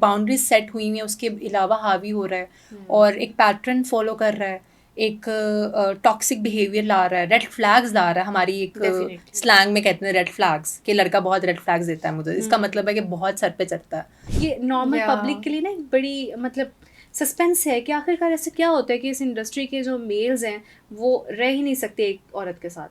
Boundaries set हुई हुई है उसके अलावा हावी हो रहा है और एक पैटर्न फॉलो कर रहा है, एक टॉक्सिक बिहेवियर ला रहा है, रेड फ्लैग्स ला रहा है, हमारी एक स्लैंग में कहते हैं रेड फ्लैग्स, कि लड़का बहुत रेड फ्लैग्स देता है मुझे, इसका मतलब है कि बहुत सर पे चढ़ता है। ये नॉर्मल पब्लिक के लिए ना एक बड़ी मतलब सस्पेंस है कि आखिरकार ऐसा क्या होता है कि इस इंडस्ट्री के जो मेल्स हैं वो रह ही नहीं सकते एक औरत के साथ।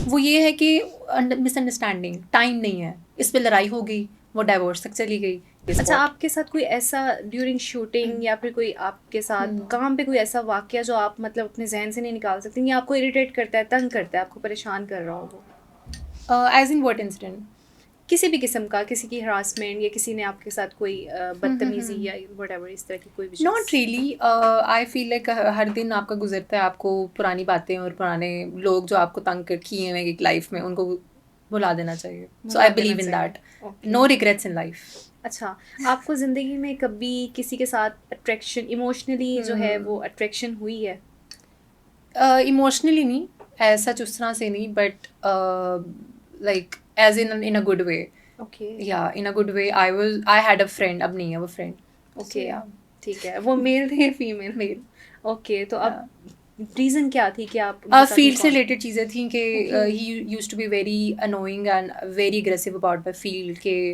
वो ये है कि मिसअंडरस्टैंडिंग, टाइम नहीं है, इस पे लड़ाई हो गई, वो डाइवोर्स तक चली गई। अच्छा, आपके साथ कोई ऐसा ड्यूरिंग शूटिंग या फिर कोई आपके साथ काम पे कोई ऐसा वाकया जो आप मतलब अपने जहन से नहीं निकाल सकते, या आपको इरिटेट करता है, तंग करता है, आपको परेशान कर रहा हो वो? As in what incident? किसी भी किस्म का, किसी की हरासमेंट या किसी ने आपके साथ कोई बदतमीजी या व्हाटएवर इस तरह की कोई भी? Not really. I feel like हर दिन आपका गुजरता है, आपको पुरानी बातें और पुराने लोग जो आपको तंग किए हुए एक लाइफ में, उनको भुला देना चाहिए। So I believe in that, no regrets in life. अच्छा, आपको ज़िंदगी में कभी किसी के साथ अट्रैक्शन इमोशनली जो है वो अट्रैक्शन हुई है? इमोशनली नहीं, ऐसा उस तरह से नहीं, but like as in a good way. Okay, yeah in a good way. I had a friend, अब नहीं है वो फ्रेंड। ओके, ठीक है। वो मेल थे या फीमेल? मेल। ओके, तो अब रीज़न क्या थी कि आप फील्ड से रिलेटेड चीज़ें थी कि he used to be very annoying and very aggressive about the field के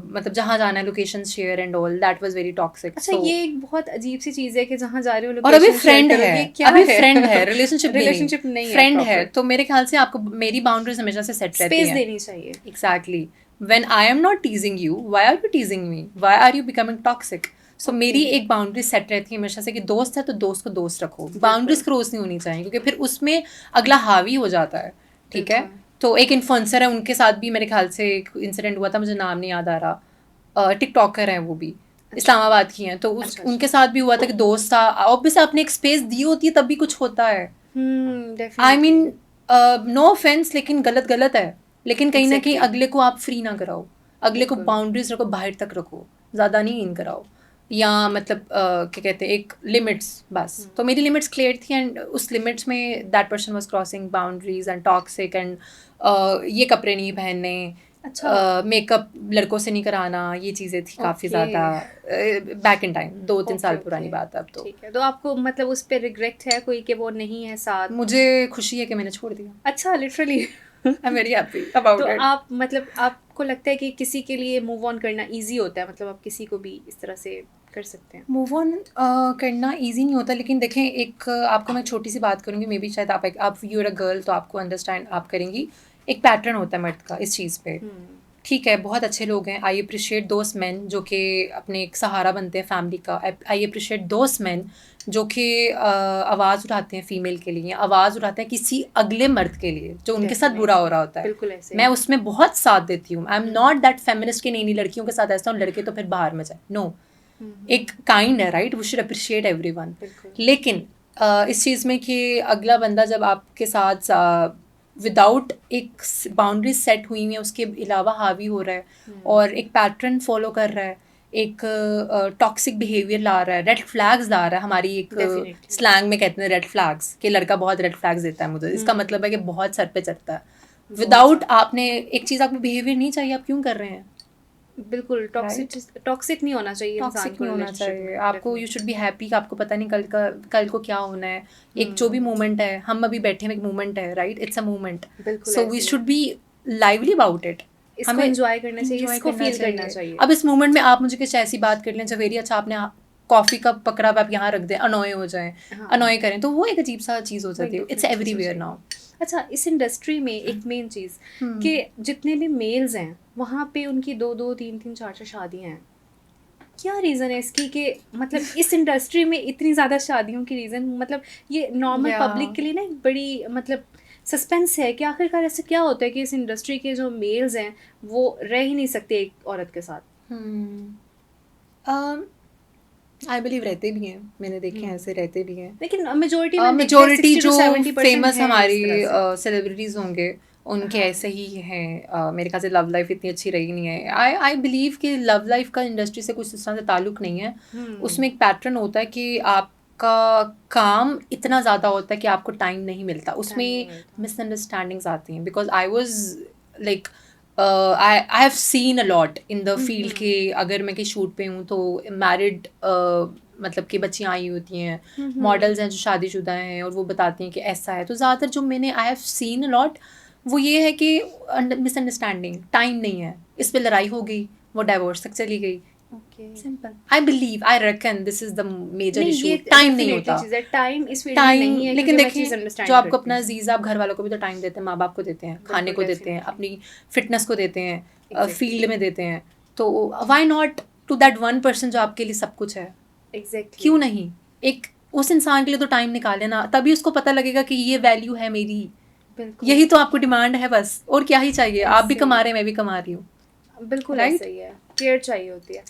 मतलब जहाँ जाना है location share and all, that was very toxic. अच्छा, ये एक बहुत अजीब सी चीज़ है कि जहाँ जा रहे हो और अभी लोकेशन फ्रेंड शेयर करो, है, ये क्या अभी है? फ्रेंड है, रिलेशनशिप रिलेशनशिप नहीं है, फ्रेंड है, प्रॉपर तो मेरे ख्याल से आपको मेरी बाउंड्रीज हमेशा से सेट रहती स्पेस हैं। देनी चाहिए। Exactly, when I am not teasing you, why are you teasing me, why are you becoming toxic? So मेरी एक बाउंड्री सेट रहती है हमेशा से कि दोस्त है तो दोस्त को दोस्त रखो, बाउंड्रीज क्रॉस नहीं होनी चाहिए, क्योंकि फिर उसमें अगला हावी हो जाता है। ठीक है, तो एक इन्फ्लुएंसर है, उनके साथ भी मेरे ख्याल से एक इंसिडेंट हुआ था, मुझे नाम नहीं याद आ रहा, टिकटॉकर हैं वो भी, इस्लामाबाद की हैं, तो उनके साथ भी हुआ था कि दोस्त था, ऑब्वियसली आपने एक स्पेस दी होती है तब भी कुछ होता है। आई मीन नो ऑफेंस, लेकिन गलत गलत है, लेकिन कहीं ना कहीं अगले को आप फ्री ना कराओ, अगले को बाउंड्रीज रखो, बाहर तक रखो, ज़्यादा नहीं इन कराओ, या मतलब क्या कहते हैं एक लिमिट्स बस। तो मेरी लिमिट्स क्लियर थी एंड उस लिमिट्स में that person was crossing boundaries and toxic and ये कपड़े नहीं पहनने, अच्छा, मेकअप लड़कों से नहीं कराना, ये चीज़ें थी काफ़ी ज़्यादा बैक इन टाइम, 2-3 साल पुरानी बात है अब तो। ठीक है, तो आपको मतलब उस पर रिग्रेट है कोई कि वो नहीं है साथ? मुझे खुशी है कि मैंने छोड़ दिया। अच्छा, literally? I am very happy about तो इट। आप मतलब आपको लगता है कि किसी के लिए मूव ऑन करना इजी होता है, मतलब आप किसी को भी इस तरह से कर सकते हैं? मूव ऑन करना ईजी नहीं होता, लेकिन देखें एक आपको मैं छोटी सी बात करूँगी, मे बी शायद आप यू आर अ गर्ल तो आपको अंडरस्टैंड आप करेंगी। एक पैटर्न होता है मर्द का इस चीज़ पे। ठीक है, बहुत अच्छे लोग हैं, आई अप्रिशिएट दोस्त मैन जो कि अपने एक सहारा बनते हैं फैमिली का, आई अप्रिशिएट दोस्त मैन जो कि आवाज़ उठाते हैं फीमेल के लिए, आवाज़ उठाते हैं किसी अगले मर्द के लिए जो उनके साथ बुरा हो रहा होता है। बिल्कुल ऐसे मैं उसमें बहुत साथ देती हूँ। आई एम नॉट दैट फेमिनिस्ट कि नहीं लड़कियों के साथ ऐसा हो, लड़के तो फिर बाहर में जाए, नो। एक काइंड है, right, we should appreciate everyone. लेकिन इस चीज़ में कि अगला बंदा जब आपके साथ विदाउट एक बाउंड्री सेट हुई है उसके अलावा हावी हो रहा है और एक पैटर्न फॉलो कर रहा है, एक टॉक्सिक बिहेवियर ला रहा है, रेड फ्लैग्स ला रहा है, हमारी एक स्लैंग में कहते हैं रेड फ्लैग्स, कि लड़का बहुत रेड फ्लैग्स देता है मुझे, इसका मतलब है कि बहुत सर पे चढ़ता है। विदाउट आपने एक चीज़, आपको बिहेवियर नहीं चाहिए, आप क्यों कर रहे हैं? बिल्कुल टॉक्सिक नहीं होना चाहिए, टॉक्सिक नहीं होना चाहिए आपको। यू शुड बी हैप्पी कि आपको पता नहीं कल को क्या होना है। एक जो भी मोमेंट है, हम अभी बैठे हैं, एक मोमेंट है, right, it's a moment, so we should be lively about it. हमें एंजॉय करना चाहिए, इसको फील करना चाहिए। अब इस मोमेंट में आप मुझे कुछ ऐसी बात कर लें जवेरी, अच्छा आपने कॉफ़ी का पकड़ा हुआ आप यहाँ रख दें, अनॉय हो जाएं, अनॉय करें, तो वो एक अजीब सा चीज़ हो जाती है। It's everywhere now. अच्छा, इस इंडस्ट्री में एक मेन चीज़ कि जितने भी मेल्स हैं वहाँ पे उनकी 2-2, 3-3, 4-4 शादियाँ हैं। क्या रीज़न है इसकी कि मतलब इस इंडस्ट्री में इतनी ज़्यादा शादियों की रीज़न, मतलब ये नॉर्मल पब्लिक के लिए ना एक बड़ी मतलब सस्पेंस है कि आखिरकार ऐसा क्या होता है कि इस इंडस्ट्री के जो मेल्स हैं वो रह ही नहीं सकते एक औरत के साथ? आई बिलीव रहते भी हैं, मैंने देखे हैं ऐसे रहते भी हैं, लेकिन मेजोरिटी जो फेमस हमारी सेलिब्रिटीज़ होंगे उनके ऐसे ही हैं। मेरे ख्याल से लव लाइफ इतनी अच्छी रही नहीं है। आई बिलीव कि लव लाइफ का इंडस्ट्री से कुछ इस तरह से ताल्लुक़ नहीं है। उसमें एक पैटर्न होता है कि आपका काम इतना ज़्यादा होता है कि आपको टाइम नहीं मिलता, उसमें मिसअंडरस्टैंडिंग्स आती हैं। Because I was like I have seen a lot in the field hmm. के अगर मैं कहीं शूट पे हूँ तो मैरिड मतलब कि बच्चियाँ आई होती हैं, मॉडल्स हैं जो शादीशुदा हैं और वो बताती हैं कि ऐसा है। तो ज़्यादातर जो मैंने आई हैव सीन अ लॉट वो ये है कि मिसअंडरस्टैंडिंग, टाइम नहीं है, इस पे लड़ाई हो गई, वो डाइवोर्स तक चली गई। Okay. Simple. I believe, I reckon this is the major नहीं, इशू, ये टाइम नहीं डेफिनेटली होता। चीज़ है, टाइम इस फील्ड में टाइम, नहीं है, लेकिन क्योंकि मैं चीज़ देखें अंडरस्टैंड जो आपको करती अपना हूँ। अजीज, आप घर वालों को भी तो टाइम देते हैं, माँ बाप को देते हैं, खाने बिल्कुल, को देते हैं, definitely. अपनी फिटनेस को देते हैं, Exactly. फील्ड में देते हैं। तो why not to that one person जो आपके लिए सब कुछ है, एग्जैक्टली। क्यों नहीं? एक उस इंसान के लिए तो टाइम निकाले ना, तभी उसको पता लगेगा कि ये वैल्यू है मेरी। बिल्कुल। यही तो आपको डिमांड है बस, और क्या ही चाहिए? आप भी ऐसे कमा ही। रहे हैं, मैं भी कमा रही हूँ, बिल्कुल राइट? ऐसा ही है, केयर चाहिए होती है।